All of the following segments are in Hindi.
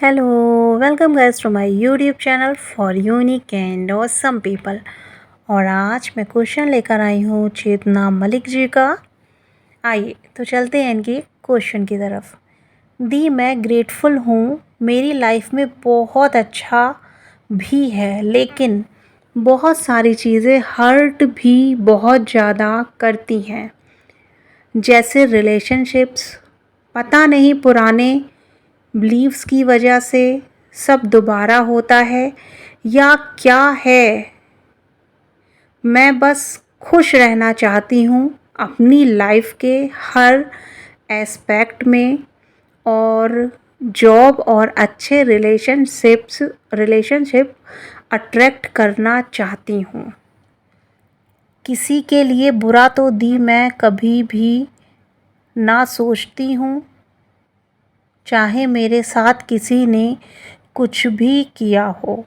Hello, welcome guys to my YouTube channel for unique and awesome people. और आज मैं क्वेश्चन लेकर आई हूँ चेतना मलिक जी का। आइए तो चलते हैं इनकी क्वेश्चन की तरफ। मैं ग्रेटफुल हूँ, मेरी लाइफ में बहुत अच्छा भी है, लेकिन बहुत सारी चीज़ें हर्ट भी बहुत ज़्यादा करती हैं, जैसे रिलेशनशिप्स। पता नहीं पुराने बिलीव्स की वजह से सब दोबारा होता है या क्या है। मैं बस खुश रहना चाहती हूँ अपनी लाइफ के हर एस्पेक्ट में, और जॉब और अच्छे रिलेशनशिप अट्रैक्ट करना चाहती हूँ। किसी के लिए बुरा तो मैं कभी भी ना सोचती हूँ, चाहे मेरे साथ किसी ने कुछ भी किया हो,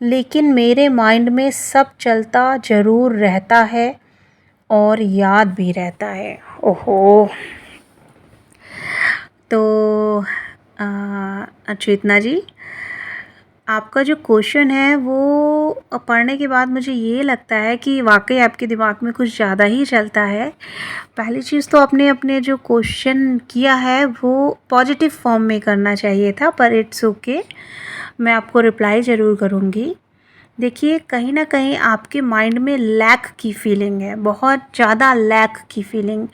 लेकिन मेरे माइंड में सब चलता ज़रूर रहता है और याद भी रहता है। ओहो। तो चेतना जी, आपका जो क्वेश्चन है वो पढ़ने के बाद मुझे ये लगता है कि वाकई आपके दिमाग में कुछ ज़्यादा ही चलता है। पहली चीज़ तो आपने अपने जो क्वेश्चन किया है वो पॉजिटिव फॉर्म में करना चाहिए था, पर इट्स ओके, मैं आपको रिप्लाई ज़रूर करूँगी। देखिए, कहीं ना कहीं आपके माइंड में लैक की फीलिंग है, बहुत ज़्यादा लैक की फीलिंग,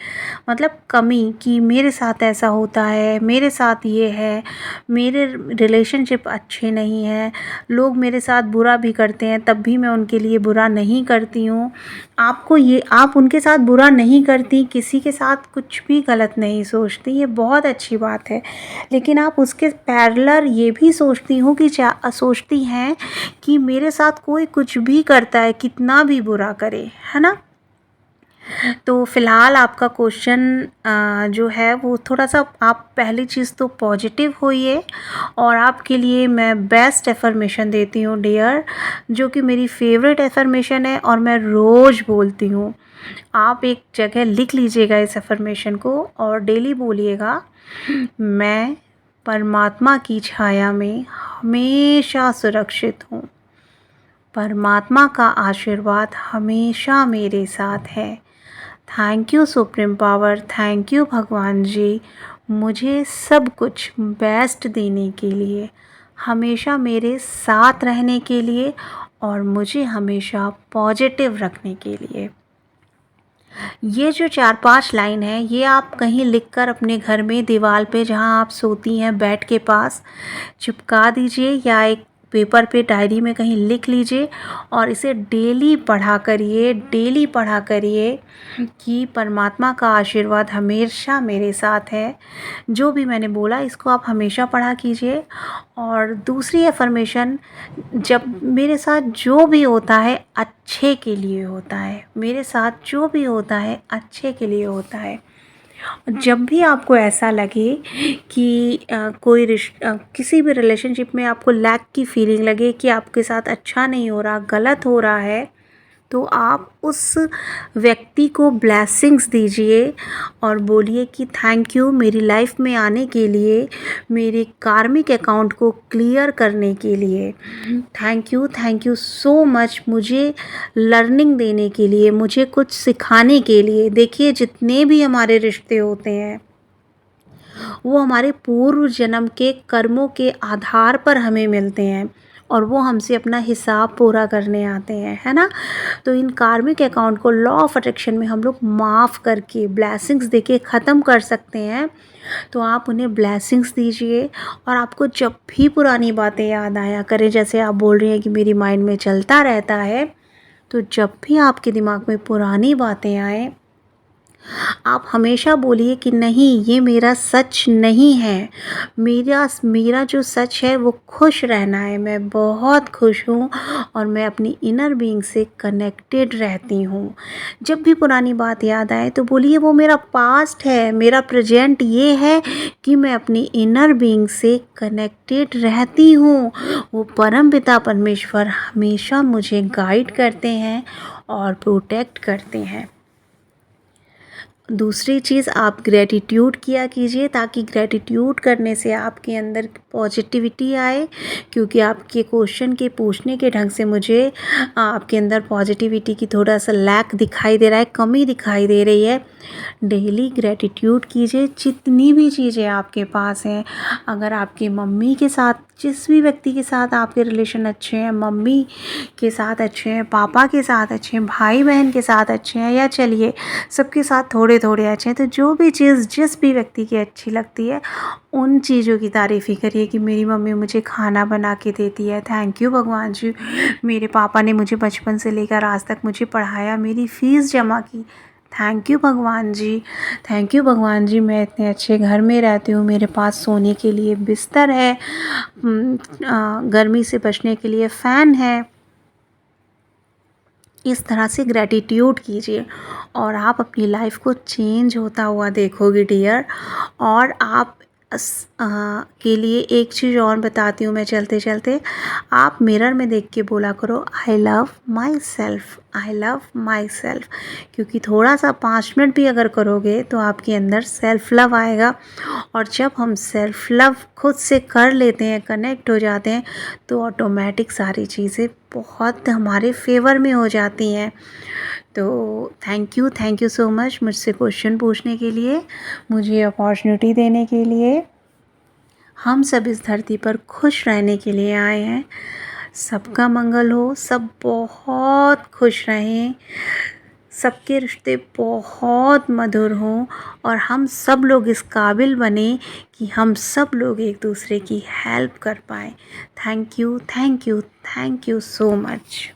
मतलब कमी, कि मेरे साथ ऐसा होता है, मेरे साथ ये है, मेरे रिलेशनशिप अच्छे नहीं हैं, लोग मेरे साथ बुरा भी करते हैं तब भी मैं उनके लिए बुरा नहीं करती हूँ। आप उनके साथ बुरा नहीं करती, किसी के साथ कुछ भी गलत नहीं सोचती, ये बहुत अच्छी बात है। लेकिन आप उसके पैरेलल ये भी सोचती हैं कि मेरे साथ कोई कुछ भी करता है, कितना भी बुरा करे, है ना। तो फ़िलहाल आपका क्वेश्चन जो है वो थोड़ा सा, आप पहली चीज़ तो पॉजिटिव होइए, और आपके लिए मैं बेस्ट एफर्मेशन देती हूँ डियर, जो कि मेरी फेवरेट एफर्मेशन है और मैं रोज़ बोलती हूँ। आप एक जगह लिख लीजिएगा इस एफर्मेशन को और डेली बोलिएगा। मैं परमात्मा की छाया में हमेशा सुरक्षित हूँ, परमात्मा का आशीर्वाद हमेशा मेरे साथ है। Thank you supreme power, thank you भगवान जी, मुझे सब कुछ बेस्ट देने के लिए, हमेशा मेरे साथ रहने के लिए, और मुझे हमेशा पॉजिटिव रखने के लिए। ये जो 4-5 लाइन है, ये आप कहीं लिखकर अपने घर में दीवार पे, जहाँ आप सोती हैं बेड के पास, चिपका दीजिए, या एक पेपर पे डायरी में कहीं लिख लीजिए, और इसे डेली पढ़ा करिए कि परमात्मा का आशीर्वाद हमेशा मेरे साथ है। जो भी मैंने बोला इसको आप हमेशा पढ़ा कीजिए। और दूसरी एफर्मेशन, जब मेरे साथ जो भी होता है अच्छे के लिए होता है, मेरे साथ जो भी होता है अच्छे के लिए होता है। जब भी आपको ऐसा लगे कि किसी भी रिलेशनशिप में आपको लैक की फीलिंग लगे कि आपके साथ अच्छा नहीं हो रहा, गलत हो रहा है, तो आप उस व्यक्ति को ब्लेसिंग्स दीजिए और बोलिए कि थैंक यू मेरी लाइफ में आने के लिए, मेरे कार्मिक अकाउंट को क्लियर करने के लिए। थैंक यू सो मच, मुझे लर्निंग देने के लिए, मुझे कुछ सिखाने के लिए। देखिए, जितने भी हमारे रिश्ते होते हैं वो हमारे पूर्व जन्म के कर्मों के आधार पर हमें मिलते हैं, और वो हमसे अपना हिसाब पूरा करने आते हैं, है ना। तो इन कार्मिक अकाउंट को लॉ ऑफ अट्रैक्शन में हम लोग माफ़ करके, ब्लेसिंग्स देके ख़त्म कर सकते हैं। तो आप उन्हें ब्लेसिंग्स दीजिए, और आपको जब भी पुरानी बातें याद आया करें, जैसे आप बोल रही हैं कि मेरी माइंड में चलता रहता है, तो जब भी आपके दिमाग में पुरानी बातें आए, आप हमेशा बोलिए कि नहीं, ये मेरा सच नहीं है, मेरा जो सच है वो खुश रहना है, मैं बहुत खुश हूँ और मैं अपनी इनर बीइंग से कनेक्टेड रहती हूँ। जब भी पुरानी बात याद आए तो बोलिए वो मेरा पास्ट है, मेरा प्रेजेंट ये है कि मैं अपनी इनर बीइंग से कनेक्टेड रहती हूँ। वो परमपिता परमेश्वर हमेशा मुझे गाइड करते हैं और प्रोटेक्ट करते हैं। दूसरी चीज़ आप ग्रैटिट्यूड किया कीजिए, ताकि ग्रैटिट्यूड करने से आपके अंदर पॉजिटिविटी आए, क्योंकि आपके क्वेश्चन के पूछने के ढंग से मुझे आपके अंदर पॉजिटिविटी की थोड़ा सा लैक दिखाई दे रहा है, कमी दिखाई दे रही है। डेली ग्रैटिट्यूड कीजिए, जितनी भी चीज़ें आपके पास हैं। अगर आपकी मम्मी के साथ, जिस भी व्यक्ति के साथ आपके रिलेशन अच्छे हैं, मम्मी के साथ अच्छे हैं, पापा के साथ अच्छे हैं, भाई बहन के साथ अच्छे हैं, या चलिए सबके साथ थोड़े थोड़े अच्छे हैं, तो जो भी चीज़ जिस भी व्यक्ति की अच्छी लगती है उन चीज़ों की तारीफ़ ही करिए कि मेरी मम्मी मुझे खाना बना के देती है, थैंक यू भगवान जी, मेरे पापा ने मुझे बचपन से लेकर आज तक मुझे पढ़ाया, मेरी फ़ीस जमा की, थैंक यू भगवान जी, थैंक यू भगवान जी, मैं इतने अच्छे घर में रहती हूँ, मेरे पास सोने के लिए बिस्तर है, गर्मी से बचने के लिए फ़ैन है। इस तरह से ग्रैटिट्यूड कीजिए और आप अपनी लाइफ को चेंज होता हुआ देखोगे डियर। और आप के लिए एक चीज़ और बताती हूँ मैं चलते चलते, आप मिरर में देख के बोला करो I love my self, I love my self, क्योंकि थोड़ा सा 5 मिनट भी अगर करोगे तो आपके अंदर सेल्फ़ लव आएगा। और जब हम सेल्फ़ लव खुद से कर लेते हैं, कनेक्ट हो जाते हैं, तो ऑटोमेटिक सारी चीज़ें बहुत हमारे फेवर में हो जाती हैं। तो थैंक यू सो मच मुझसे क्वेश्चन पूछने के लिए, मुझे अपॉर्चुनिटी देने के लिए। हम सब इस धरती पर खुश रहने के लिए आए हैं। सबका मंगल हो, सब बहुत खुश रहें, सबके रिश्ते बहुत मधुर हों, और हम सब लोग इस काबिल बने कि हम सब लोग एक दूसरे की हेल्प कर पाएँ। Thank you so much.